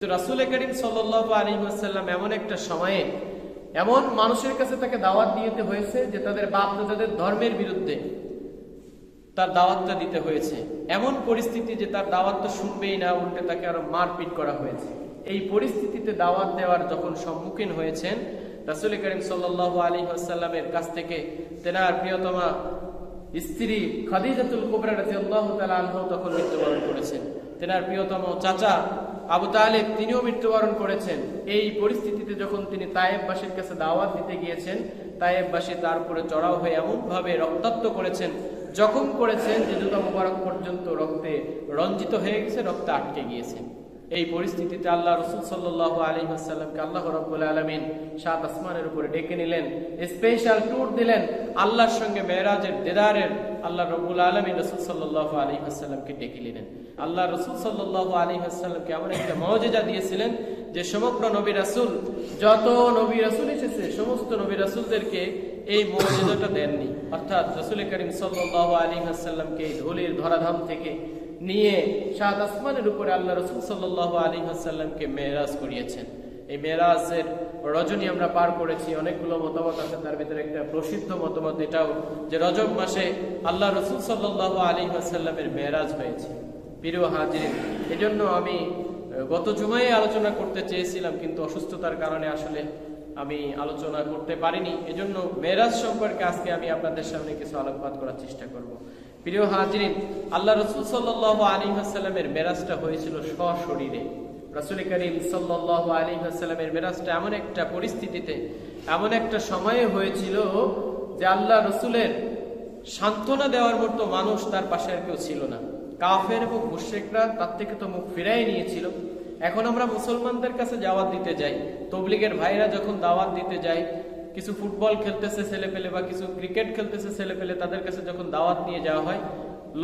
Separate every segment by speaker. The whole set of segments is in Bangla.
Speaker 1: রাসূল করিম সাল্লাল্লাহু আলাইহি ওয়াসাল্লাম এমন একটা সময়ে এমন মানুষের কাছে তাকে দাওয়াত দিতে হয়েছে যে তাদের বাপ দাদাদের ধর্মের বিরুদ্ধে তার দাওয়াতটা দিতে হয়েছে। এমন পরিস্থিতি যে তার দাওয়াতটা শুনবেই না, উল্টে তাকে আরো মারপিট করা হয়েছে। এই পরিস্থিতিতে দাওয়াত দেওয়ার যখন সম্মুখীন হয়েছেন, রাসূল করিম সাল্লাল্লাহু আলাইহি ওয়াসাল্লামের কাছ থেকে তেনার প্রিয়তমা স্ত্রী খাদিজাতুল কুবরা রাদিয়াল্লাহু তাআলা আনহা তখন মৃত্যুবরণ করেছেন। তেনার প্রিয়তম চাচা আবু তালেব তিনিও মৃত্যুবরণ করেছেন। এই পরিস্থিতিতে যখন তিনি তায়েববাসীর কাছে দাওয়াত দিতে গিয়েছেন, তায়েববাসী তার উপরে চড়াও হয়ে এমন ভাবে রক্তাক্ত করেছেন, জখম করেছেন যে জুতা মুবারক পর্যন্ত রক্তে রঞ্জিত হয়ে গেছে, রক্তে আটকে গিয়েছে। এই পরিস্থিতিতে আল্লাহ রাসূল সাল্লাল্লাহু আলাইহি ওয়াসাল্লামকে আল্লাহ রাব্বুল আলামিন সাত আসমানের উপরে ডেকে নিলেন, স্পেশাল ট্যুর দিলেন। আল্লাহর সঙ্গে মেরাজের দিদারের আল্লাহ রাব্বুল আলামিন রাসূল সাল্লাল্লাহু আলাইহি ওয়াসাল্লামকে ডেকে নিলেন। আল্লাহ রাসূল সাল্লাল্লাহু আলাইহি ওয়াসাল্লামকে এমন একটা মুজিজা দিয়েছিলেন যে সমগ্র নবী রাসূল, যত নবী রাসূল এসেছে সমস্ত নবী রাসূলদেরকে এই মুজিজাটা দেননি। অর্থাৎ রাসূল করিম সাল্লাল্লাহু আলাইহি ওয়াসাল্লামকে ধুলির ধরাধাম থেকে নিয়ে সাত আসমানের উপরে আল্লাহ রাসূল সাল্লাল্লাহু আলাইহি ওয়াসাল্লামকে মেরাজ করিয়েছেন। এই মেরাজের রজনী আমরা পার করেছি। অনেকগুলো মতামত আছে, তার ভিতরে একটা প্রসিদ্ধ মতামত এটাও যে রজব মাসে আল্লাহ রাসূল সাল্লাল্লাহু আলাইহি ওয়াসাল্লামের মেরাজ হয়েছে। প্রিয় হাজির, এজন্য আমি গত জুমায় আলোচনা করতে চেয়েছিলাম, কিন্তু অসুস্থতার কারণে আসলে আমি আলোচনা করতে পারিনি। এজন্য মেরাজ সম্পর্কে আজকে আমি আপনাদের সামনে কিছু আলোকপাত করার চেষ্টা করব। প্রিয় হাজিরিন, আল্লাহ রাসূল সাল্লাল্লাহু আলাইহি ওয়াসাল্লামের মেরাজটা হয়েছিল সশরীরে। রাসূল করিম সাল্লাল্লাহু আলাইহি ওয়াসাল্লামের মেরাজটা এমন একটা পরিস্থিতিতে, এমন একটা সময়ে হয়েছিল যে আল্লাহ রাসূলের সান্ত্বনা দেওয়ার মতো মানুষ তার পাশে আর কেউ ছিল না। কাফের এবং মুশরিকরা তার থেকে তো মুখ ফিরাই নিয়েছিল। এখন আমরা মুসলমানদের কাছে দাওয়াত দিতে যাই, তবলিগের ভাইরা যখন দাওয়াত দিতে যায়, কিছু ফুটবল খেলতেছে ছেলেপেলে বা কিছু ক্রিকেট খেলতেছে ছেলেপেলে, তাদের কাছে যখন দাওয়াত নিয়ে যাওয়া হয়,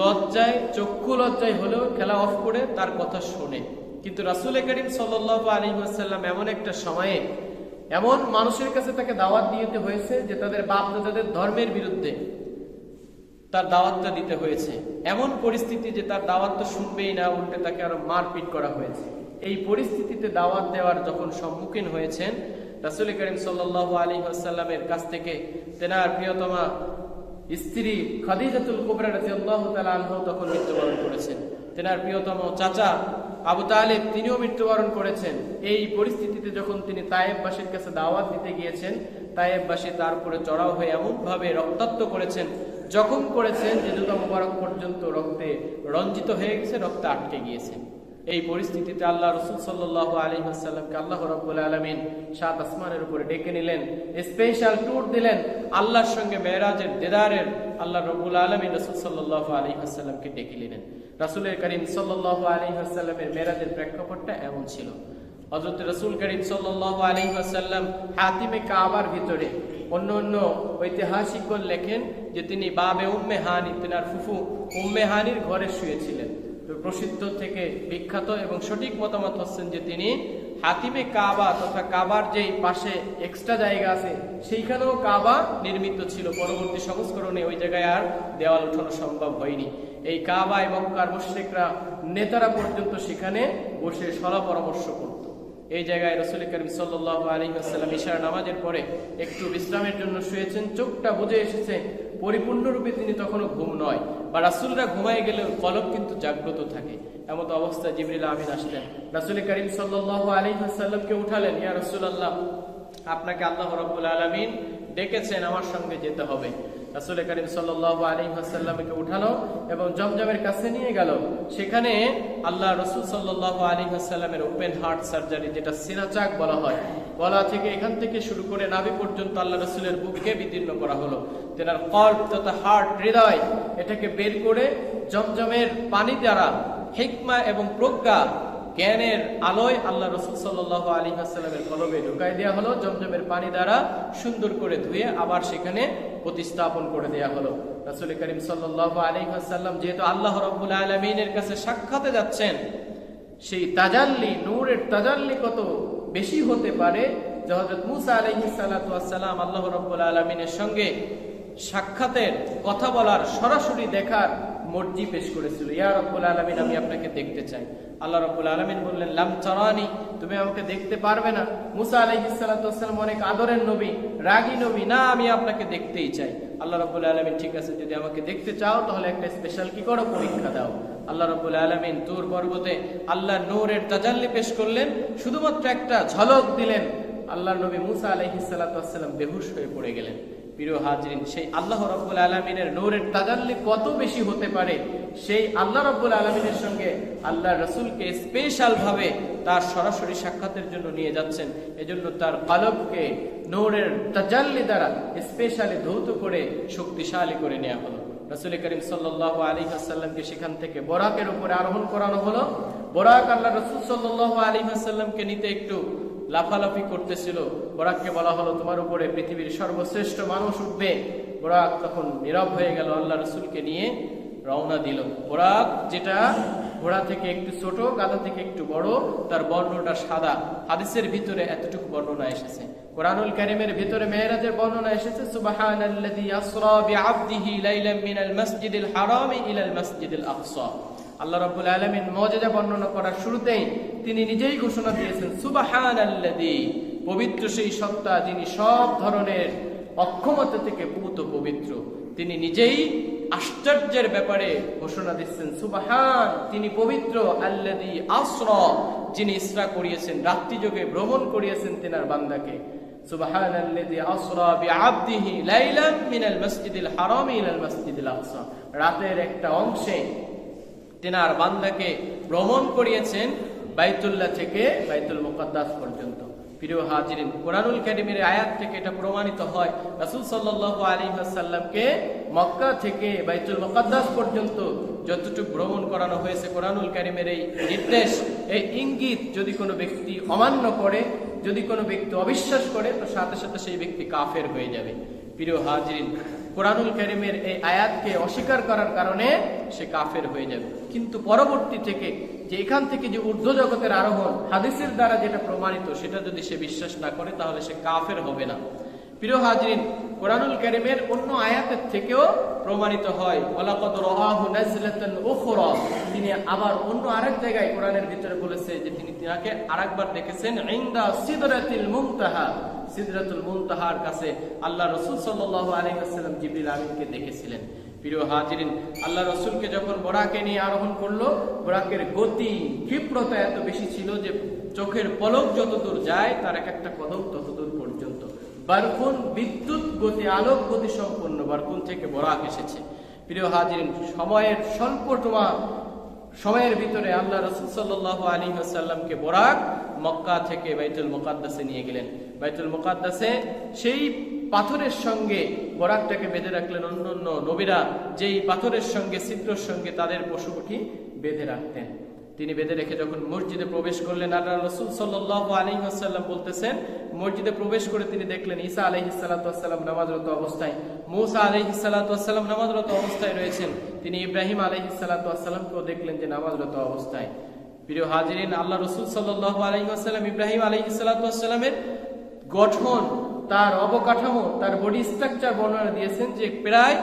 Speaker 1: লজ্জায়, চক্ষু লজ্জায় হলেও খেলা অফ করে তার কথা শুনে। কিন্তু রাসূল করিম সাল্লাল্লাহু আলাইহি ওয়াসাল্লাম এমন একটা সময়ে এমন মানুষের কাছে তাকে দাওয়াত দিতে হয়েছে যে তাদের বাপ দাদাদের ধর্মের বিরুদ্ধে তার দাওয়াতটা দিতে হয়েছে। এমন পরিস্থিতি যে তার দাওয়াতটা শুনবেই না, উল্টে তাকে আরো মারপিট করা হয়েছে। এই পরিস্থিতিতে দাওয়াত দেওয়ার যখন সম্মুখীন হয়েছেন, রাসূল করিম সাল্লাল্লাহু আলাইহি ওয়াসাল্লামের কাছ থেকে তেনার প্রিয়তমা স্ত্রী খাদিজাতুল কুবরা রাদিয়াল্লাহু তাআলা আনহা তখন মৃত্যুবরণ করেছেন। তেনার প্রিয়তম চাচা আবু তালেব তিনিও মৃত্যুবরণ করেছেন। এই পরিস্থিতিতে যখন তিনি তায়েববাসীর কাছে দাওয়াত দিতে গিয়েছেন, তায়েববাসী তার উপরে চড়াও হয়ে এমন ভাবে রক্তাক্ত করেছেন, জখম করেছেন যে জুতা মুবারক পর্যন্ত রক্তে রঞ্জিত হয়ে গেছে, রক্তে আটকে গিয়েছে। এই পরিস্থিতিতে আল্লাহ রাসূল সাল্লাল্লাহু আলাইহি ওয়াসাল্লামকে আল্লাহ রাব্বুল আলামিন সাত আসমানের উপরে ডেকে নিলেন, স্পেশাল ট্যুর দিলেন। আল্লাহর সঙ্গে মেরাজের দিদারের আল্লাহ রাব্বুল আলামিন রাসূল সাল্লাল্লাহু আলাইহি ওয়াসাল্লামকে ডেকে নিলেন। রাসূল করিম সাল্লাল্লাহু আলাইহি ওয়াসাল্লামের মেরাজের প্রেক্ষাপটটা এমন ছিল। হযরত রাসূল করিম সাল্লাল্লাহু আলাইহি ওয়াসাল্লাম হাতিমে কাবার ভিতরে, অন্য ঐতিহাসিকগণ লেখেন যে তিনি বাবে উম্মে হানি, তেনার ফুফু উম্মে হানির ঘরে শুয়েছিলেন। প্রসিদ্ধ থেকে বিখ্যাত এবং সঠিক মতামত হচ্ছেন যে তিনি হাতিমে কাবা তথা কাবার যেই পাশে এক্সট্রা জায়গা আছে সেইখানেও কাবা নির্মিত ছিল। পরবর্তী সংস্করণে ওই জায়গায় আর দেওয়াল উঠানো সম্ভব হয়নি। এই কাবা এবং মক্কার মুশরিকরা নেতারা পর্যন্ত সেখানে বসে সলা পরামর্শ করত। এই জায়গায় রাসূল করিম সাল্লাল্লাহু আলাইহি ওয়াসাল্লাম ইশার নামাজের পরে একটু বিশ্রামের জন্য শুয়েছেন। চোখটা বুজে এসেছে, পরিপূর্ণরূপে তিনি তখনও ঘুম নয়, বা রাসূলরা ঘুমায় গেলেও কলব কিন্তু জাগ্রত থাকে। এমত অবস্থায় জিবরিল আমিন আসলেন, রাসূল করিম সাল্লাল্লাহু আলাইহি ওয়াসাল্লামকে উঠালেন। ইয়া রাসূলুল্লাহ, আপনাকে আল্লাহ রাব্বুল আলামিন ডেকেছেন, আমার সঙ্গে যেতে হবে। রাসূল করিম সাল্লাল্লাহু আলাইহি ওয়াসাল্লামকে উঠালো এবং জমজমের কাছে নিয়ে গেল। সেখানে আল্লাহ রাসূল সাল্লাল্লাহু আলাইহি ওয়াসাল্লামের ওপেন হার্ট সার্জারি, যেটা সিনাচাক বলা হয়, গলা থেকে এখান থেকে শুরু করে নাভি পর্যন্ত আল্লাহ রাসূলের বুককে বিদীর্ণ করা হলো। তেনার কল্ব তথা হার্ট, হৃদয়, এটাকে বের করে জমজমের পানি দ্বারা হিকমা এবং প্রজ্ঞা, জ্ঞানের আলোয় আল্লাহ রাসূল সাল্লাল্লাহু আলাইহি ওয়াসাল্লামের কলবে ঢুকাই দেওয়া হলো। জমজমের পানি দ্বারা সুন্দর করে ধুয়ে আবার সেখানে প্রতিস্থাপন করে দেওয়া হলো। রাসূল করিম সাল্লাল্লাহু আলাইহি ওয়াসাল্লাম যেহেতু আল্লাহ রাব্বুল আলামিনের কাছে সাক্ষাতে যাচ্ছেন, সেই তাজাল্লি, নূরের তাজাল্লি কত বেশি হতে পারে যে হযরত মুসা আলাইহিস সালাতু ওয়াস সালাম আল্লাহ রাব্বুল আলামিনের সঙ্গে সাক্ষাতের, কথা বলার, সরাসরি দেখার মর্জি পেশ করেছিল, ইয়া রব্বুল আলামিন আমি আপনাকে দেখতে চাই। আল্লাহ রব্বুল আলামিন বললেন, লাম তারানি, তুমি আমাকে দেখতে পারবে না। মুসা আলাইহিস সালাতু ওয়াস সালাম অনেক আদরের নবী, রাগী নবী, না আমি আপনাকে দেখতেই চাই। আল্লাহ রব্বুল আলামিন, ঠিক আছে, যদি আমাকে দেখতে চাও তাহলে একটা স্পেশাল কি করো, পরীক্ষা দাও। আল্লাহ রব্বুল আলামিন তুর পর্বতে আল্লাহ নূরের তাজাল্লি পেশ করলেন, শুধুমাত্র একটা ঝলক দিলেন, আল্লাহর নবী মুসা আলাইহিস সালাতু ওয়াস সালাম বেহুশ হয়ে পড়ে গেলেন। প্রিয় হাজরিন, সেই আল্লাহ রাব্বুল আলামিনের নূরের তাজাল্লি কত বেশি হতে পারে, সেই আল্লাহ রাব্বুল আলামিনের সঙ্গে আল্লাহ রাসূলকে স্পেশাল ভাবে তার সরাসরি সাক্ষাতের জন্য নিয়ে যাচ্ছেন। এজন্য তার কলবকে নূরের তাজাল্লি দ্বারা স্পেশালি ধৌত করে শক্তিশালী করে নেওয়া হলো। রাসূল করিম সাল্লাল্লাহু আলাইহি ওয়াসাল্লামকে সেখান থেকে বরাকের উপরে আরোহণ করানো হলো। বরাক আল্লাহ রাসূল সাল্লাল্লাহু আলাইহি ওয়াসাল্লামকে নিতে একটু লাফালাফি করতেছিল। বরাককে বলা হলো, তোমার উপরে পৃথিবীর সর্বশ্রেষ্ঠ মানুষ উঠবে। বরাক তখন নীরব হয়ে গেল, আল্লাহ রাসূলকে নিয়ে রওনা দিল। বরাক, যেটা ঘোড়া থেকে একটু ছোট, গাধা থেকে একটু বড়, তার বর্ণটা সাদা। হাদিসের ভিতরে এতটুকু বর্ণনা এসেছে। কোরআনুল কারীমের ভিতরে মেরাজের বর্ণনা এসেছে, সুবহানাল্লাযী আসরা বিআবদিহি লাইলাম মিনাল মাসজিদিল হারামি ইলাল মাসজিদিল আকসা। আল্লাহ রাব্বুল আলামিন মুজিজা বর্ণনা করার শুরুতেই তিনি নিজেই ঘোষণা দিয়েছেন, সুবহানাল্লাযী, পবিত্র সেই সত্তা যিনি সব ধরনের অক্ষমতা থেকে পূত পবিত্র। তিনি নিজেই আশ্চর্যের ব্যাপারে ঘোষণা দিচ্ছেন, সুবহান, তিনি পবিত্র, আল্লাযী আসরা, যিনি ইসরা করিয়েছেন, রাত্রি যোগে ভ্রমণ করিয়েছেন তেনার বান্দাকে। সুবহানাল্লাযী আসরা বিআবদিহি লাইলাম মিনাল মাসজিদিল হারামি ইলাল মাসজিদিল আকসা, রাতের একটা অংশে তেনার বান্দাকে ভ্রমণ করিয়েছেন বাইতুল্লাহ থেকে বাইতুল মুকাদ্দাস পর্যন্ত। প্রিয় হাজিরিন, কোরআনুল কারীমের আয়াত থেকে এটা প্রমাণিত হয়, রাসূল সাল্লাল্লাহু আলাইহি ওয়াসাল্লামকে মক্কা থেকে বাইতুল মুকাদ্দাস পর্যন্ত যতটুকু ভ্রমণ করানো হয়েছে, কোরআনুল কারীমের এই নির্দেশ, এই ইঙ্গিত যদি কোনো ব্যক্তি অমান্য করে, যদি কোনো ব্যক্তি অবিশ্বাস করে, তো সাথে সাথে সেই ব্যক্তি কাফের হয়ে যাবে। প্রিয় হাজিরিন, কোরআনুল কারীমের এই আয়াতকে অস্বীকার করার কারণে সে কাফের হয়ে যাবে। কিন্তু পরবর্তী থেকে যে এখান থেকে যে ঊর্ধ্ব জগতের আরোহণ হাদিসের দ্বারা যেটা প্রমাণিত, সেটা যদি সে বিশ্বাস না করে তাহলে সে কাফের হবে না। প্রিয় হাজিরিন, কোরআনুল কারীমের অন্য আয়াতের থেকেও প্রমাণিত হয়, ওয়ালাকাদ রাআহু নাজলাতান উখরা, তিনি আবার অন্য আরেক জায়গায় কোরআনের ভিতরে বলেছে যে তিনি তাকে আরেকবার দেখেছেন ইনদা সিদরাতিল মুনতাহা, সিদরাতুল মুনতাহার কাছে আল্লাহ রাসূল সাল্লাল্লাহু আলাইহি ওয়াসাল্লাম জিবরিল আমিনকে দেখেছিলেন। প্রিয় হাজিরিন, আল্লাহ রাসূলকে যখন বরাকে নিয়ে আরোহণ করলো, বরাকের গতি ক্ষিপ্রতা এত বেশি ছিল যে চোখের পলক যতদূর যায় তার এক একটা কদম ততদূর পর্যন্ত। বারকুন, বিদ্যুৎ গতি, আলোক গতি সম্পন্ন বারকুন থেকে বরাক এসেছে। প্রিয় হাজিরিন, সময়ের স্বল্পতমা সময়ের ভিতরে আল্লাহ রাসূল সাল্লাল্লাহু আলাইহি ওয়াসাল্লামকে বরাক মক্কা থেকে বাইতুল মুকাদ্দাসে নিয়ে গেলেন। বাইতুল মুকাদ্দাসে সেই পাথরের সঙ্গে বরাকটাকে বেঁধে রাখলেন। অন্যান্য নবীরা যেই পাথরের সঙ্গে, ছিদ্রের সঙ্গে তাদের পশু পাখি বেঁধে রাখতেন, তিনি বেঁধে রেখে যখন মসজিদে প্রবেশ করলেন, আল্লাহ রাসূল সাল্লাল্লাহু আলাইহি ওয়াসাল্লাম বলতেছেন, মসজিদে প্রবেশ করে তিনি দেখলেন ঈসা আলাইহিস সালাতু ওয়াস সালাম নামাজরত অবস্থায়, মূসা আলাইহিস সালাতু ওয়াস সালাম নামাজরত অবস্থায় রয়েছেন। তিনি ইব্রাহিম আলাইহিস সালাতু ওয়াস সালামকেও দেখলেন যে নামাজরত অবস্থায়। প্রিয় হাজিরিন, আল্লাহ রাসূল সাল্লাল্লাহু আলাইহি ওয়াসাল্লাম ইব্রাহিম আলাইহিস সালাতু ওয়াস সালামের গঠন, তার অবকাঠামো, তার বডি স্ট্রাকচার বর্ণনা দিয়েছেন যে প্রায়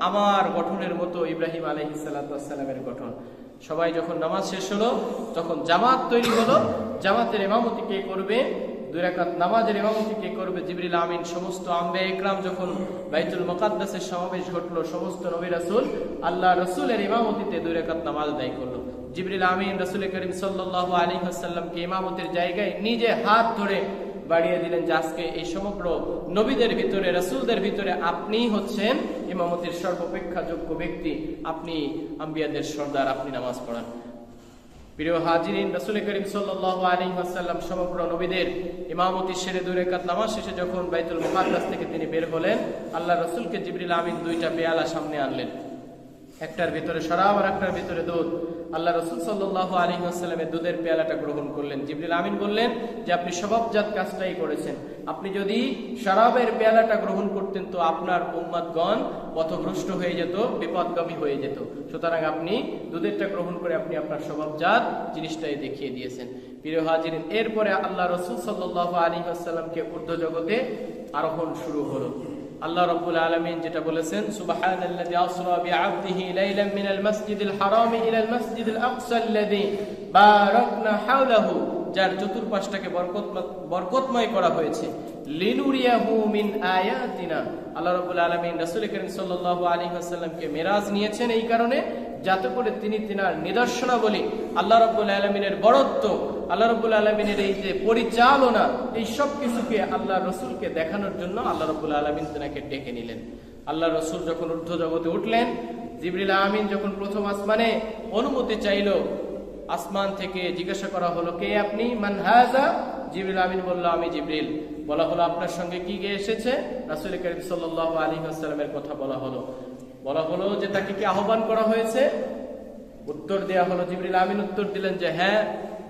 Speaker 1: আমার গঠনের মতো ইব্রাহিম আলাইহিস সালাতু ওয়াস সালামের গঠন। সবাই যখন নামাজ শেষ হলো তখন জামাত তৈরি হলো। জামাতের ইমামতি কে করবে? 2 রাকাত নামাজের ইমামতি কে করবে? জিবরিল আমিন। সমস্ত আম্বিয়া ইকরাম যখন বাইতুল মুকাদ্দাসের সমাবেশ ঘটলো, সমস্ত নবী রাসূল আল্লাহ রাসূলের ইমামতিতে 2 রাকাত নামাজ আদায় করলো। জিবরিল আমিন রাসূল করিম সাল্লাল্লাহু আলাইহি ওয়াসাল্লামকে ইমামতির জায়গায় নিজে হাত ধরে বাড়িয়ে দিলেন যে আজকে এই সমগ্র নবীদের ভিতরে, রাসূলদের ভিতরে আপনি হচ্ছেন ইমামতির সর্বাপেক্ষা যোগ্য ব্যক্তি, আপনি আম্বিয়াদের সর্দার, আপনি নামাজ পড়ান। প্রিয় হাজিরিন, রাসূল করিম সাল্লাল্লাহু আলাইহি ওয়াসাল্লাম সমগ্র নবীদের ইমামতি সেরে 2 রাকাত নামাজ শেষে যখন বাইতুল মুকাদ্দাস থেকে তিনি বের হলেন, আল্লাহ রাসূলকে জিবরিল আমিন 2টা পেয়ালা সামনে আনলেন, একটার ভিতরে শরাব আর একটার ভিতরে দুধ। আল্লাহ রাসূল সাল্লাল্লাহু আলাইহি ওয়াসাল্লামের দুধের পেয়ালাটা গ্রহণ করলেন। জিবরিল আমিন বললেন যে আপনি স্বভাবজাত কাজটাই করেছেন, আপনি যদি শরাবের পেয়ালাটা গ্রহণ করতেন তো আপনার উম্মতগণ পথভ্রষ্ট হয়ে যেত, বিপদগামী হয়ে যেত। সুতরাং আপনি দুধেরটা গ্রহণ করে আপনি আপনার স্বভাবজাত জিনিসটাই দেখিয়ে দিয়েছেন। প্রিয় হাজিরিন, এরপরে আল্লাহ রাসূল সাল্লাল্লাহু আলাইহি ওয়াসাল্লামকে ঊর্ধ্ব জগতে আরোহণ শুরু হলো। আল্লাহ রাব্বুল আলামিন যেটা বলেছেন, সুবহানাল্লাযী আসরা বিআবদিহি লাইলাম মিনাল মাসজিদিল হারামি ইলাল মাসজিদিল আকসা আল্লাযী বারাকনা হাওলাহু, যার চতুর্পাশটাকে বরকতময় করা হয়েছে, লিনুরিয়াহু মিন আয়াতিনা। আল্লাহ রাব্বুল আলামিন রাসূল করিম সাল্লাল্লাহু আলাইহি ওয়াসাল্লামকে মিরাজ নিয়েছেন এই কারণে, যাতে করে তিনি তিনার নিদর্শনাবলী, আল্লাহ রাব্বুল আলামিনের বড়ত্ব, আল্লাহ রাব্বুল আলামিনের এই যে পরিচালনা, এই সব কিছুকে আল্লাহ রসুলকে দেখানোর জন্য আল্লাহ রাব্বুল আলামিন তিনাকে ডেকে নিলেন। আল্লাহ রসুল যখন ঊর্ধ্ব জগতে উঠলেন, জিবরিল আমিন যখন প্রথম আসমানে অনুমতি চাইল, আসমান থেকে জিজ্ঞাসা করা হলো, কে আপনি? মান হাযা? জিবরিল আমিন বলল, আমি জিবরিল। বলা হলো, আপনার সঙ্গে কি গে এসেছে? রাসূল করিম সাল্লাল্লাহু আলাইহি ওয়াসাল্লামের কথা বলা হলো যে তাকে কি আহ্বান করা হয়েছে? উত্তর দেয়া হলো, জিবরিল আমিন উত্তর দিলেন যে হ্যাঁ,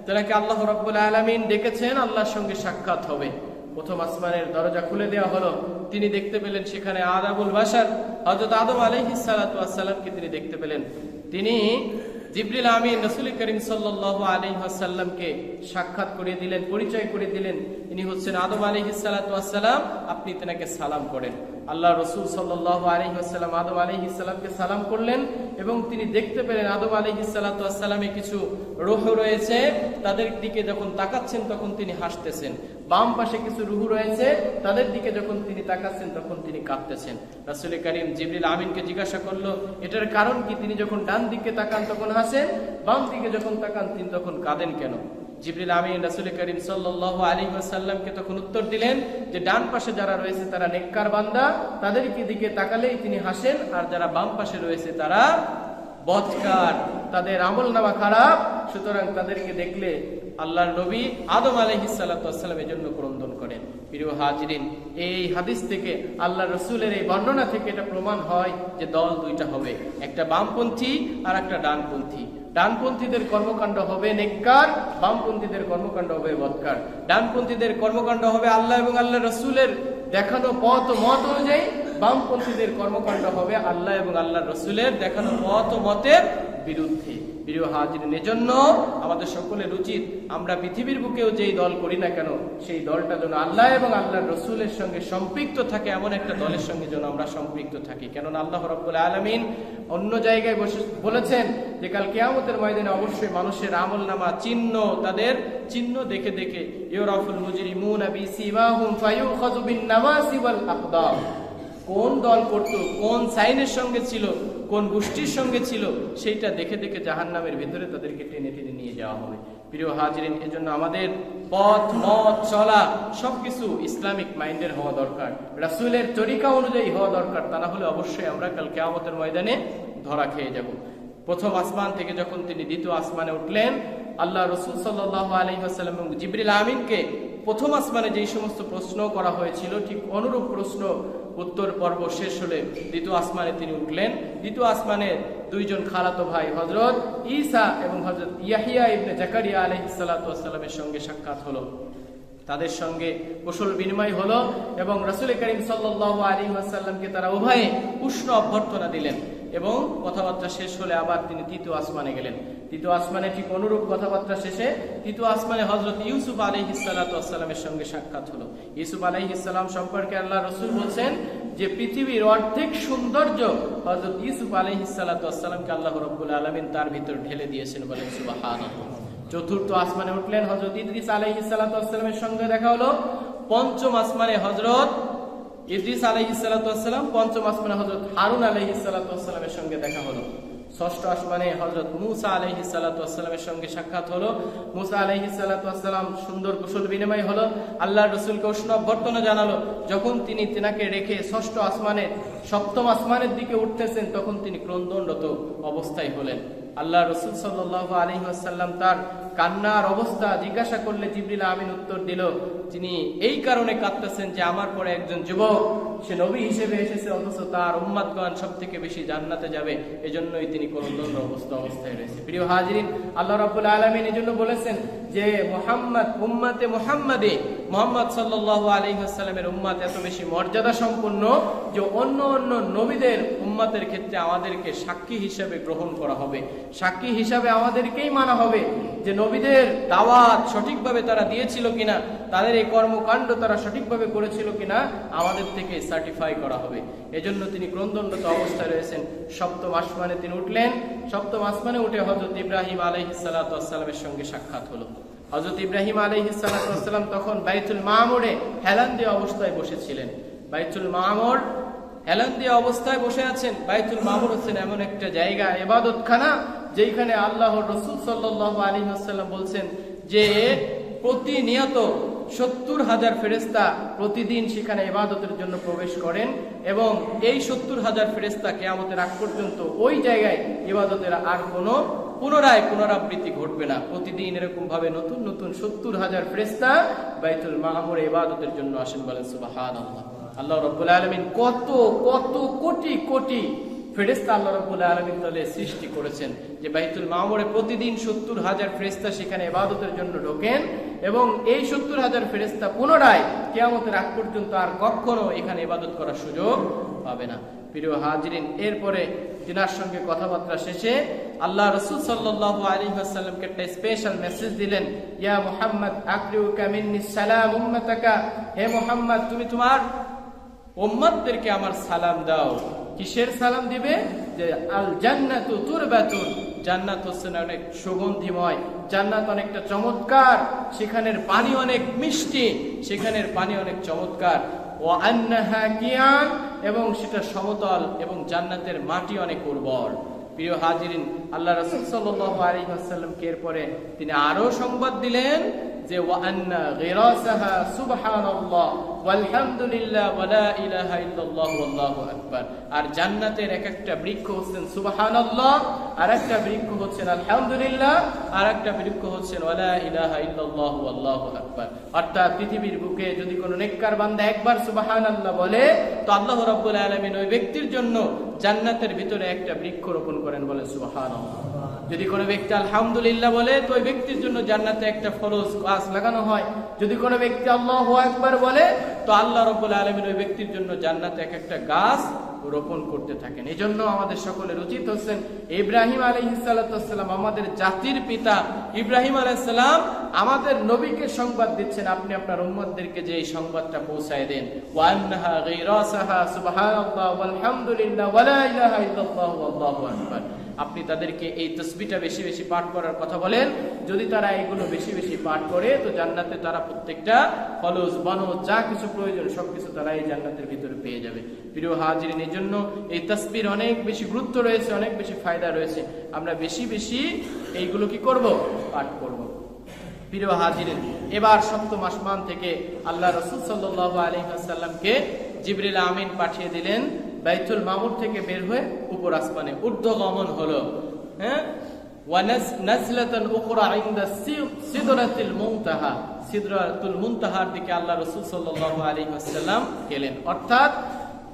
Speaker 1: তাকে আল্লাহ রাব্বুল আলামিন ডেকেছেন, আল্লাহর সঙ্গে সাক্ষাৎ হবে। প্রথম আসমানের দরজা খুলে দেওয়া হলো, তিনি দেখতে পেলেন সেখানে আদাবুল বাশার, হযরত আদম আলাইহিস সালাতু ওয়াস সালামকে তিনি দেখতে পেলেন। তিনি জিবরিল আমিন রাসূল করিম সাল্লাল্লাহু আলাইহি ওয়াসাল্লামকে সাক্ষাৎ করিয়ে দিলেন, পরিচয় করে দিলেন, ইনি হচ্ছেন আদম আলাইহিস সালাতু ওয়াস সালাম, আপনি তেনাকে সালাম করেন। আল্লাহ রাসূল সাল্লাল্লাহু আলাইহি ওয়াসাল্লাম আদম আলাইহিস সালামকে সালাম করলেন এবং তিনি দেখতে পেলেন আদম আলাইহিস সালাতু ওয়াস সালামে কিছু রূহ রয়েছে, তাদের দিকে যখন তাকাচ্ছেন তখন তিনি হাসতেছেন। বাম পাশে কিছু রূহ রয়েছে, তাদের দিকে যখন তিনি তাকাচ্ছেন তখন তিনি কাঁদতেছেন। রাসূল করিম জিবরিল আমিনকে জিজ্ঞাসা করলো, এটার কারণ কি? তিনি যখন ডান দিকে তাকান তখন হাসেন, বাম দিকে যখন তাকান তিনি তখন কাঁদেন কেন? জিবরিল আমিন রাসূল করিম সাল্লাল্লাহু আলাইহি ওয়াসাল্লামকে তখন উত্তর দিলেন যে ডান পাশে যারা রয়েছে তারা নেককার বান্দা, তাদেরকে দিকে তাকালেই তিনি হাসেন, আর যারা বাম পাশে রয়েছে তারা বদকার, তাদের আমলনামা খারাপ, সুতরাং তাদেরকে দেখলে আল্লাহর নবী আদম আলাইহিস সালাতু ওয়াস সালাম এর জন্য ক্রন্দন করেন। প্রিয় হাজিরিন, এই হাদিস থেকে, আল্লাহ রাসূলের এই বর্ণনা থেকে এটা প্রমাণ হয় যে দল দুইটা হবে, একটা বামপন্থী আর একটা ডানপন্থী। ডানপন্থীদের কর্মকাণ্ড হবে নেককার, বামপন্থীদের কর্মকাণ্ড হবে বদকার। ডানপন্থীদের কর্মকাণ্ড হবে আল্লাহ এবং আল্লাহ রাসূলের দেখানো পথ ও মত অনুযায়ী, বামপন্থীদের কর্মকাণ্ড হবে আল্লাহ এবং আল্লাহ রাসূলের দেখানো পথ ও মতের বিরুদ্ধে। প্রিয় হাজিরিন, এজন্য আমাদের সকলের উচিত, আমরা পৃথিবীর বুকেও যেই দল করি না কেন, সেই দলটা যেন আল্লাহ এবং আল্লাহর রাসূলের সঙ্গে সম্পৃক্ত থাকে, এমন একটা দলের সঙ্গে যেন আমরা সম্পৃক্ত থাকি। কেননা আল্লাহ রাব্বুল আলামিন অন্য জায়গায় বলেছেন যে কাল কিয়ামতের ময়দানে অবশ্যই মানুষের আমলনামা চিহ্ন, তাদের চিহ্ন দেখে দেখে ইউরাফুল মুজরিমুনা বিসিমাহুম ফায়ুখাযু বিন-নাওয়াসি ওয়াল আকদাম, কোন দল করতো, কোন সাইনের সঙ্গে ছিল, কোন গোষ্ঠীর সঙ্গে ছিল, সেইটা দেখে দেখে জাহান্নামের ভিতরে তাদেরকে টেনে টেনে নিয়ে যাওয়া হবে। প্রিয় হাজিরিন, এজন্য আমাদের পথ মত চলা সবকিছু ইসলামিক মাইন্ডের হওয়া দরকার, রাসূলের তরিকা অনুযায়ী হওয়া দরকার, তা না হলে অবশ্যই আমরা কাল কিয়ামতের ময়দানে ধরা খেয়ে যাব। প্রথম আসমান থেকে যখন তিনি দ্বিতীয় আসমানে উঠলেন, আল্লাহ রাসূল সাল্লাল্লাহু আলাইহি ওয়াসাল্লাম এবং জিবরিল আমিনকে প্রথম আসমানে যেই সমস্ত প্রশ্ন করা হয়েছিল, ঠিক অনুরূপ প্রশ্ন উত্তর পর্ব শেষ হলে দ্বিতীয় আসমানে তিনি উঠলেন। দ্বিতীয় আসমানে দুইজন খালাতো ভাই হযরত ঈসা এবং হযরত ইয়াহইয়া ইবনে জাকারিয়া আলাইহিস সালাতু ওয়াস সালামের সঙ্গে সাক্ষাৎ হলো, তাদের সঙ্গে কুশল বিনিময় হলো এবং রাসূল করিম সাল্লাল্লাহু আলাইহি ওয়াসাল্লামকে তারা উভয়ে উষ্ণ অভ্যর্থনা দিলেন এবং কথাবার্তা শেষ হলে আবার তিনি তৃতীয় আসমানে গেলেন। তৃতীয় আসমানে ঠিক অনুরূপ কথাবার্তা শেষে তৃতীয় আসমানে হযরত ইউসুফ আলাইহিস সালাতু ওয়াস সালামের সঙ্গে সাক্ষাৎ হলো। ইউসুফ আলাইহিস সালাম সম্পর্কে আল্লাহ রাসূল বলেন যে পৃথিবীর অর্ধেক সৌন্দর্য হযরত ইউসুফ আলাইহিস সালাতু ওয়াস সালামকে আল্লাহ রাব্বুল আলামিন তার ভিতর ঢেলে দিয়েছেন, বলেন সুবহানাল্লাহ। চতুর্থ আসমানে উঠলেন, হযরত ইদ্রিস আলাইহিস সালাতু ওয়াস সালামের সঙ্গে দেখা হলো। পঞ্চম আসমানে হযরত ইদ্রিস আলাইহিস সালাতু ওয়াস সালাম, পঞ্চম আসমানে হযরত হারুন আলাইহিস সালাতু ওয়াস সালামের সঙ্গে দেখা হলো। ষষ্ঠ আসমানে হযরত মূসা আলাইহিস সালাতু ওয়াস সালামের সঙ্গে সাক্ষাৎ হলো। মূসা আলাইহিস সালাতু ওয়াস সালাম সুন্দর কুশল বিনিময় হলো। আল্লাহর রাসূলকে উষ্ণ অভ্যর্থনা জানালো। যখন তিনি তেনাকে রেখে ষষ্ঠ আসমানে সপ্তম আসমানের দিকে উঠতেছেন, তখন তিনি ক্রন্দনরত অবস্থায় হলেন। আল্লাহ রাসূল সাল্লাল্লাহু আলাইহি ওয়াসাল্লাম তার কান্নার অবস্থা জিজ্ঞাসা করলে জিবরিল আমিন উত্তর দিল, তিনি এই কারণে কাঁদতেছেন যে আমার পরে একজন যুবক, সে নবী হিসেবে এসেছে, অথচ তার উম্মতগণ সবথেকে বেশি জান্নাতে যাবে, এজন্যই তিনি ক্রন্দন অবস্থায় রয়েছে। প্রিয় হাজিরিন, আল্লাহ রাব্বুল আলামিন এজন্য বলেছেন যে মুহাম্মদ উম্মতে মুহাম্মাদে, মুহাম্মদ সাল্লাল্লাহু আলাইহি ওয়াসাল্লামের উম্মত এত বেশি মর্যাদা সম্পন্ন যে অন্য অন্য নবীদের উম্মতের ক্ষেত্রে আমাদেরকে সাক্ষী হিসেবে গ্রহণ করা হবে, সাক্ষী হিসাবে আমাদেরকেই মানা হবে যে নবীদের দাওয়াত সঠিকভাবে তারা দিয়েছিল কিনা, তাদের এই কর্মকাণ্ড তারা সঠিকভাবে করেছিল কিনা, আমাদের থেকে সার্টিফাই করা হবে। এজন্য তিনি ক্রন্দনরত অবস্থায় রয়েছেন। সপ্তম আসমানে তিনি উঠলেন। সপ্তম আসমানে উঠে হযরত ইব্রাহিম আলাইহিস সালাতু ওয়াস সালামের সঙ্গে সাক্ষাৎ হলো। হযরত ইব্রাহিম আলাইহিস সালাতু ওয়াস সালাম তখন বাইতুল মামুরে হেলান দিয়ে অবস্থায় বসেছিলেন। বাইতুল মামুর হেলান দিয়ে অবস্থায় বসে আছেন। বাইতুল মামুর হচ্ছেন এমন একটা জায়গা, ইবাদতখানা, যেখানে আল্লাহর রাসূল সাল্লাল্লাহু আলাইহি ওয়াসাল্লাম বলছেন যে প্রতিনিয়ত 70,000 ফেরেশতা প্রতিদিন সেখানে ইবাদতের জন্য প্রবেশ করেন এবং এই 70,000 ফেরেশতা কিয়ামতের আগ পর্যন্ত ওই জায়গায় ইবাদতের আর কোনো পুনরাবৃত্তি ঘটবে না। প্রতিদিন এরকম ভাবে নতুন নতুন 70,000 ফেরেশতা বাইতুল মামুরে ইবাদতের জন্য আসেন। বলেন সুবহানাল্লাহ। আল্লাহ রাব্বুল আলামিন কত কত কোটি কোটি ফেরেশতা আল্লাহ রাব্বুল আলামিন তাআলা সৃষ্টি করেছেন যে বাইতুল মামুরে প্রতিদিন 70,000 ফেরেশতা সেখানে ইবাদতের জন্য ঢোকেন এবং এই 70,000 ফেরেশতা পুনরায় কিয়ামতের আগ পর্যন্ত আর কখনো এখানে ইবাদত করার সুযোগ পাবে না। প্রিয় হাজিরিন, এরপরে তিনার সঙ্গে কথাবার্তা শেষে আল্লাহ রাসূল সাল্লাল্লাহু আলাইহি ওয়াসাল্লামকে একটা স্পেশাল মেসেজ দিলেন, ইয়া মুহাম্মদ আকরিউকা মিন্নি সালাম উম্মাতাকা, হে মুহাম্মদ তুমি তোমার উম্মতদেরকে আমার সালাম দাও। কিসের সালাম দিবে? যে আল জান্নাতু তুরবাতুন, জান্নাত হচ্ছে অনেক সুগন্ধিময়, জান্নাত অনেকটা চমৎকার, সেখানের পানি অনেক মিষ্টি, সেখানের পানি অনেক চমৎকার। ওয়া আন্নাহা কিয়ান, এবং সেটা সমতল এবং জান্নাতের মাটি অনেক উর্বর। প্রিয় হাজিরিন, আল্লাহ রাসূল সাল্লাল্লাহু আলাইহি ওয়াসাল্লামকে এরপরে তিনি আরো সংবাদ দিলেন যে ওয়া আন্না গিরাসাহা সুবহানাল্লাহ ওয়ালহামদুলিল্লাহ ওয়া লা ইলাহা ইল্লাল্লাহু আল্লাহু আকবার। আর জান্নাতের এক একটা বৃক্ষ হচ্ছেন সুবহানাল্লাহ, আর একটা বৃক্ষ হচ্ছেন আলহামদুলিল্লাহ, আর একটা বৃক্ষ হচ্ছেন ওয়া লা ইলাহা ইল্লাল্লাহু আল্লাহু আকবার। অর্থাৎ পৃথিবীর বুকে যদি কোনো নেককার বান্দা একবার সুবহানাল্লাহ বলে তো আল্লাহ রাব্বুল আলামিন ওই ব্যক্তির জন্য জান্নাতের ভিতরে একটা বৃক্ষ রোপণ করেন। বলে সুবহানাল্লাহ। যদি কোনো ব্যক্তি আলহামদুলিল্লাহ বলে তো ওই ব্যক্তির জন্য জান্নাতে একটা ফলজ গাছ লাগানো হয়। যদি কোনো ব্যক্তি আল্লাহু আকবার বলে তো আল্লাহ রাব্বুল আলামিন ওই ব্যক্তির জন্য জান্নাতে এক একটা গাছ রোপণ করতে থাকেন। এই জন্য আমাদের সকলের উচিত হচ্ছেন ইব্রাহিম আলাইহিস সালাতু ওয়াস সালাম, আমাদের জাতির পিতা ইব্রাহিম আলাইহিস সালাম আমাদের নবীকে সংবাদ দিচ্ছেন, আপনি আপনার উম্মতদেরকে যে এই সংবাদটা পৌঁছায় দেন। ওয়া আন্নাহা গিরাসাহা সুবহানাল্লাহ ওয়ালহামদুলিল্লাহ ওয়া লা ইলাহা ইল্লাল্লাহু আল্লাহু আকবার। আপনি তাদেরকে এই তাসবিহটা বেশি বেশি পাঠ করার কথা বলেন। যদি তারা এগুলো বেশি বেশি পাঠ করে তো জান্নাতে তারা প্রত্যেকটা ফলজ বনজ যা কিছু প্রয়োজন সবকিছু তারা এই জান্নাতের ভিতরে পেয়ে যাবে। প্রিয় হাজিরিন, এই জন্য এই তাসবিহর অনেক বেশি গুরুত্ব রয়েছে, অনেক বেশি ফায়দা রয়েছে। আমরা বেশি বেশি এইগুলো কি করব? পাঠ করব। প্রিয় হাজিরিন, এবার সপ্তম আসমান থেকে আল্লাহ রাসূল সাল্লাল্লাহু আলাইহি ওয়াসাল্লামকে জিবরিল আমিন পাঠিয়ে দিলেন। বাইতুল মামুর থেকে বের হয়ে উপর আসমানে ঊর্ধ্বগমন হলো। হ্যাঁ, ওয়া নাজলাতান উখরা ইনদা সিদরাতিল মুনতাহা, সিদরাতুল মুনতাহার দিকে আল্লাহ রাসূল সাল্লাল্লাহু আলাইহি ওয়াসাল্লাম গেলেন। অর্থাৎ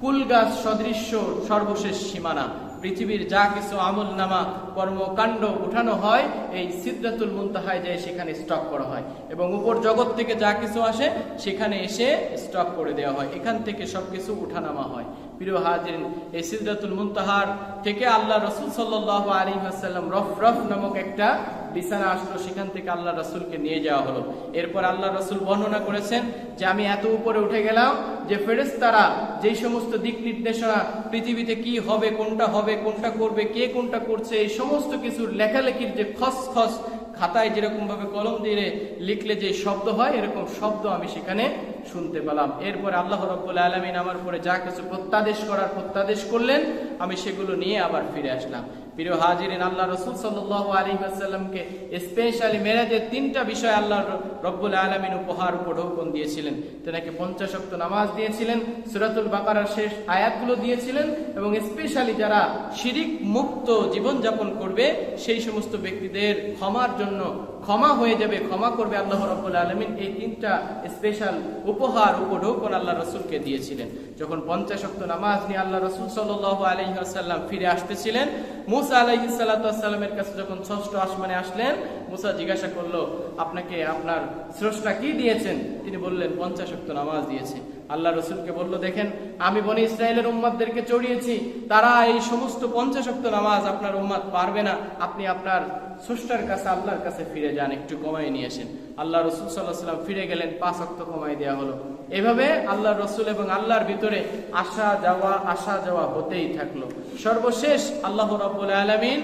Speaker 1: কুলগাছ সদৃশ্য সর্বশেষ সীমানা, পৃথিবীর যা কিছু আমলনামা কর্মকাণ্ড উঠানো হয় এই সিদরাতুল মুনতাহায় যায় সেখানে স্টক করা হয় এবং উপর জগৎ থেকে যা কিছু আসে সেখানে এসে স্টক করে দেওয়া হয়। এখান থেকে সবকিছু উঠানামা হয়। প্রিয় হাজিরিন, এই সিদরাতুল মুনতাহার থেকে আল্লাহ রাসূল সাল্লাল্লাহু আলাইহি ওয়াসাল্লাম রফরফ নামক একটা বিছানা আসলো, সেখান থেকে আল্লাহ রাসূলকে নিয়ে যাওয়া হলো। এরপর আল্লাহ রাসূল বর্ণনা করেছেন যে আমি এত উপরে উঠে গেলাম যে ফেরেশতারা যেই সমস্ত দিক নির্দেশনা পৃথিবীতে কি হবে, কোনটা হবে, কোনটা করবে, কে কোনটা করছে, এই সমস্ত কিছুর লেখালেখির যে খসখস খাতায় যেরকম ভাবে কলম দিয়ে লিখলে যে শব্দ হয় এরকম শব্দ আমি সেখানে শুনতে পেলাম। এরপর আল্লাহ রাব্বুল আলামিন আমার উপরে যা কিছু প্রত্যাদেশ করলেন আমি সেগুলো নিয়ে আবার ফিরে আসলাম। প্রিয় হাজিরিন, আল্লাহ রাসূল সাল্লাল্লাহু আলাইহি ওয়াসাল্লামকে স্পেশালি মেরাজের 3টা বিষয় আল্লাহ রাব্বুল আলামিন উপহার উপঢৌকন দিয়েছিলেন। তেনাকে 50 ওয়াক্ত নামাজ দিয়েছিলেন, সূরাতুল বাকারার শেষ আয়াতগুলো দিয়েছিলেন এবং স্পেশালি যারা শিরিক মুক্ত জীবন যাপন করবে সেই সমস্ত ব্যক্তিদের ক্ষমার জন্য ক্ষমা হয়ে যাবে, ক্ষমা করবে আল্লাহ রাব্বুল আলামিন। এই 3টা স্পেশাল উপহার উপঢৌকন আল্লাহ রাসূলকে দিয়েছিলেন। যখন 50 ওয়াক্ত নামাজ নিয়ে আল্লাহ রাসূল সাল্লাল্লাহু আলাইহি ওয়াসাল্লাম ফিরে আসতেছিলেন, মুসা আলাইহিস সালাতু ওয়াস সালামের কাছে যখন 6ষ্ঠ আসমানে আসলেন, মুসা জিজ্ঞাসা করলো আপনাকে আপনার স্রষ্টা কি দিয়েছেন? তিনি বললেন 50 ওয়াক্ত নামাজ দিয়েছে। আল্লাহ রাসূলকে বলল দেখেন আমি বনি ইসরাইলের উম্মতদেরকে চড়িয়েছি, তারা এই সমস্ত 50 ওয়াক্ত নামাজ আপনার উম্মত পারবে না, আপনি আপনার স্রষ্টার কাছে আল্লাহর কাছে ফিরে যান, একটু কমাই নিয়ে আসেন। আল্লাহ রসুল সাল্লাল্লাহু আলাইহি ওয়াসাল্লাম ফিরে গেলেন, 5 ওয়াক্ত কমাই দেওয়া হলো। এভাবে আল্লাহ রসুল এবং আল্লাহর ভিতরে আসা যাওয়া হতেই থাকলো। সর্বশেষ আল্লাহ রাব্বুল আলামিন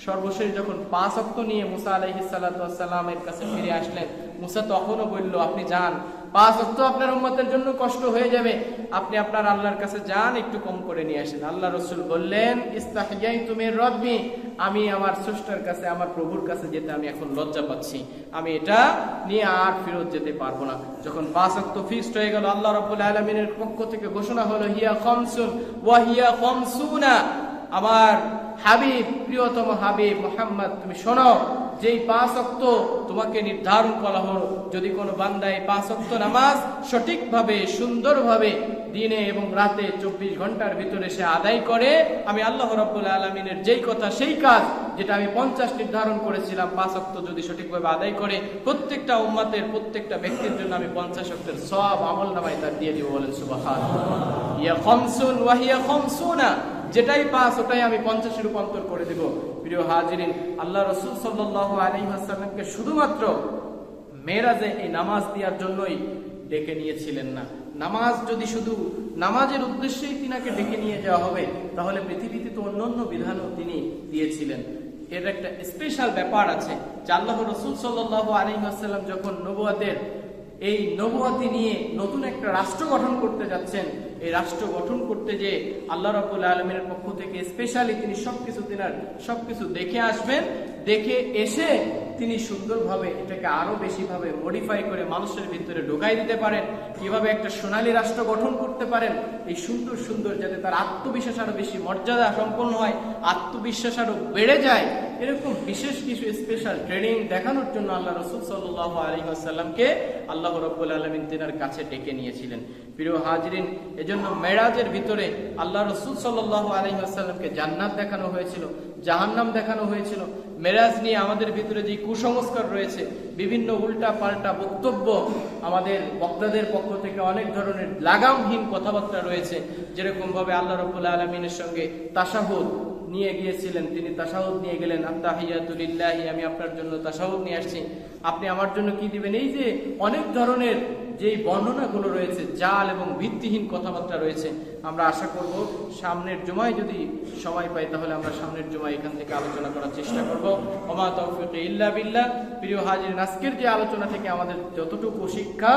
Speaker 1: সর্বশেষ যখন 5 ওয়াক্ত নিয়ে মুসা আলাইহিস সালাতু ওয়াস সালামের কাছে ফিরে আসলেন, মুসা তখনও বলল, আপনি যান, 5 ওয়াক্ত আপনার উম্মতের জন্য কষ্ট হয়ে যাবে, আপনি আপনার আল্লাহর কাছে যান, একটু কম করে নিয়ে আসেন। আল্লাহ রাসূল বললেন, ইস্তাহইয়াইতু মির রাব্বি, আমি আমার স্রষ্টার কাছে, আমার প্রভুর কাছে যেতে আমি এখন লজ্জা পাচ্ছি, আমি এটা নিয়ে আর ফেরত যেতে পারবো না। যখন 5 ওয়াক্ত ফিক্সড হয়ে গেল, আল্লাহ রাব্বুল আলামিনের পক্ষ থেকে ঘোষণা হলো, হিয়া খামসুন ওয়া হিয়া খামসুনা, আমার হাবিব, প্রিয়তম হাবিব মুহাম্মদ, তুমি শোনো, যেই 5 ওয়াক্ত তোমাকে নির্ধারণ করা হলো, যদি কোনো বান্দা এই 5 ওয়াক্ত নামাজ সঠিকভাবে সুন্দরভাবে দিনে এবং রাতে 24 ঘন্টার ভিতরে সে আদায় করে, আমি আল্লাহ রাব্বুল আলামিনের যেই কথা সেই কাজ, যেটা আমি 50 নির্ধারণ করেছিলাম, 5 ওয়াক্ত যদি সঠিকভাবে আদায় করে, প্রত্যেকটা উম্মতের প্রত্যেকটা ব্যক্তির জন্য আমি 50 ওয়াক্তের সওয়াব আমলনামায় তার দিয়ে দিব। বলেন সুবহানাল্লাহ। ইয়া খামসুন ওয়া হিয়া খামসুনা, যেটাই 5 ওটাই আমি 50-এ রূপান্তর করে দেব। প্রিয় হাজিরিন, আল্লাহ রাসূল সাল্লাল্লাহু আলাইহি ওয়াসাল্লামকে শুধুমাত্র মেরাজে এই নামাজ দেওয়ার জন্যই ডেকে নিয়েছিলেন না। নামাজ যদি শুধু নামাজের উদ্দেশ্যেই তিনাকে ডেকে নিয়ে যাওয়া হবে, তাহলে পৃথিবীতে তো অন্যান্য বিধানও তিনি দিয়েছিলেন। এর একটা স্পেশাল ব্যাপার আছে যে আল্লাহ রাসূল সাল্লাল্লাহু আলাইহি ওয়াসাল্লাম যখন এই নবুয়তি নিয়ে নতুন একটা রাষ্ট্র গঠন করতে যাচ্ছেন, এই রাষ্ট্র গঠন করতে যে আল্লাহ রাব্বুল আলামিনের পক্ষ থেকে স্পেশালি তিনি সবকিছু দেখে আসবেন, দেখে এসে তিনি সুন্দরভাবে এটাকে আরো বেশিভাবে মডিফাই করে মানুষের ভিতরে ঢোকাই দিতে পারেন, কিভাবে একটা সোনালী রাষ্ট্র গঠন করতে পারেন, এই সুন্দর যাতে তার আত্মবিশ্বাস আরো বেশি মর্যাদা সম্পন্ন হয়, আত্মবিশ্বাস আরো বেড়ে যায়, এরকম বিশেষ কিছু স্পেশাল ট্রেনিং দেখানোর জন্য আল্লাহ রাসূল সাল্লাল্লাহু আলাইহি ওয়াসাল্লামকে আল্লাহ রাব্বুল আলামিন তিনার কাছে ডেকে নিয়েছিলেন। প্রিয় হাজিরিন, এজন্য মেরাজের ভিতরে আল্লাহ রাসূল সাল্লাল্লাহু আলাইহি ওয়াসাল্লামকে জান্নাত দেখানো হয়েছিল, জাহান্নাম দেখানো হয়েছিল। মেরাজ নিয়ে আমাদের ভিতরে যে কুসংস্কার রয়েছে, বিভিন্ন উল্টা পাল্টা বক্তব্য, আমাদের বক্তাদের পক্ষ থেকে অনেক ধরনের লাগামহীন কথাবার্তা রয়েছে। যেরকম ভাবে আল্লাহ রাব্বুল আলামিনের সঙ্গে তাশাহুদ নিয়ে গিয়েছিলেন, তিনি তাশাহুদ নিয়ে গেলেন, আত্তাহিয়াতু লিল্লাহি, আমি আপনার জন্য তাশাহুদ নিয়ে আসছি, আপনি আমার জন্য কি দিবেন? এই যে অনেক ধরনের যেই বর্ণনাগুলো রয়েছে, জাল এবং ভিত্তিহীন কথাবার্তা রয়েছে, আমরা আশা করব সামনের জুমায় যদি সময় পাই তাহলে আমরা সামনের জুমায় এখান থেকে আলোচনা করার চেষ্টা করব। ওমা তাওফীক ইল্লা বিল্লাহ। প্রিয় হাজিরিন, আজকের যে আলোচনা থেকে আমাদের যতটুকু শিক্ষা,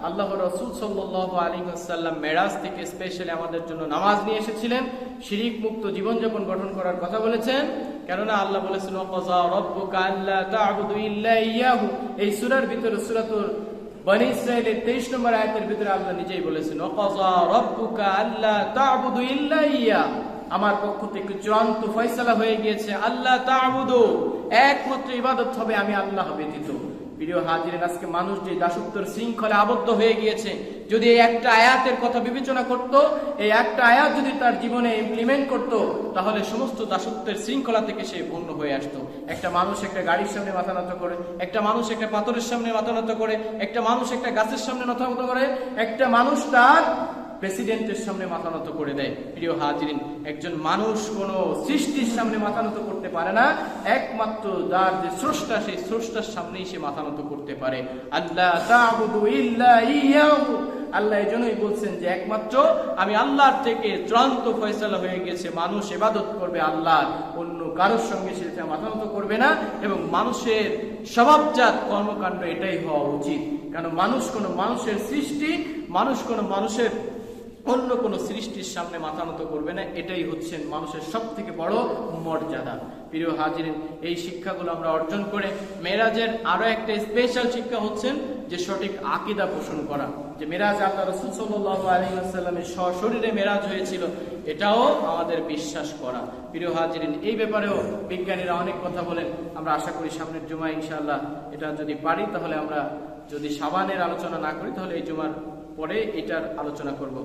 Speaker 1: আল্লাহ রাসূল সাল্লাল্লাহু আলাইহি ওয়াসাল্লাম মেরাজ থেকে স্পেশালি আমাদের জন্য নামাজ নিয়ে এসেছিলেন, শিরিক মুক্ত জীবনযাপন গঠন করার কথা বলেছেন। কেননা আল্লাহ বলেছেন, ওয়াকাযা রাব্বুকা আল্লা তা'বুদু ইল্লা ইয়াহু, এই সূরার ভিতরে সূরাতুল বনী ইসরাঈলের 23 নম্বর আয়াতের ভিতরে আল্লাহ নিজেই বলেছেন, ওয়াকাযা রাব্বুকা আল্লা তা'বুদু ইল্লা ইয়া, আমার পক্ষ থেকে চূড়ান্ত ফয়সালা হয়ে গিয়েছে, আল্লাহ তা'বুদু, একমাত্র ইবাদত হবে আমি আল্লাহ ব্যতীত। প্রিয় হাজিরিন, আজকে মানুষ যে দাসত্বের শৃঙ্খলে আবদ্ধ হয়ে গিয়েছে, যদি এই একটা আয়াতের কথা বিবেচনা করত, এই একটা আয়াত যদি তার জীবনে ইমপ্লিমেন্ট করত, তাহলে সমস্ত দাসত্বের শৃঙ্খলা থেকে সে পূর্ণ হয়ে আসতো। একটা মানুষ একটা গাড়ির সামনে মাথা নত করে, একটা মানুষ একটা পাথরের সামনে মাথা নত করে, একটা মানুষ একটা গাছের সামনে মাথা নত করে, একটা মানুষ তার প্রেসিডেন্টের সামনে মাথা নত করে দেয়। প্রিয় হাজিরিন, একজন মানুষ কোন সৃষ্টির সামনে মাথা নত করতে পারে না, একমাত্র যার যে স্রষ্টা, সেই স্রষ্টার সামনেই সে মাথা নত করতে পারে। আল্লাহ তা'বুদু ইল্লা ইয়াহু, আল্লাহ এই জন্যই বলছেন যে একমাত্র আমি আল্লাহর থেকে চূড়ান্ত ফয়সালা হয়ে গেছে, মানুষ ইবাদত করবে আল্লাহর, অন্য কারোর সঙ্গে সে মাথা নত করবে না। এবং মানুষের স্বভাবজাত কর্মকাণ্ড এটাই হওয়া উচিত, কারণ মানুষ কোনো মানুষের সৃষ্টি, মানুষ কোনো মানুষের অন্য কোনো সৃষ্টির সামনে মাথা নত করবে না, এটাই হচ্ছেন মানুষের সব থেকে বড় মর্যাদা। প্রিয় হাজিরিন, এই শিক্ষাগুলো আমরা অর্জন করে মেরাজের আরো একটা স্পেশাল শিক্ষা হচ্ছেন যে সঠিক আকীদা পোষণ করা, যে মেরাজ আল্লাহ রাসূল সাল্লাল্লাহু আলাইহি ওয়াসাল্লামের সশরীরে মেরাজ হয়েছিল, এটাও আমাদের বিশ্বাস করা। প্রিয় হাজিরিন, এই ব্যাপারেও বিজ্ঞানীরা অনেক কথা বলেন, আমরা আশা করি সামনের জুমায় ইনশাআল্লাহ এটা যদি পারি, তাহলে আমরা যদি শাবানের আলোচনা না করি তাহলে এই জুমার পরে এটার আলোচনা করব।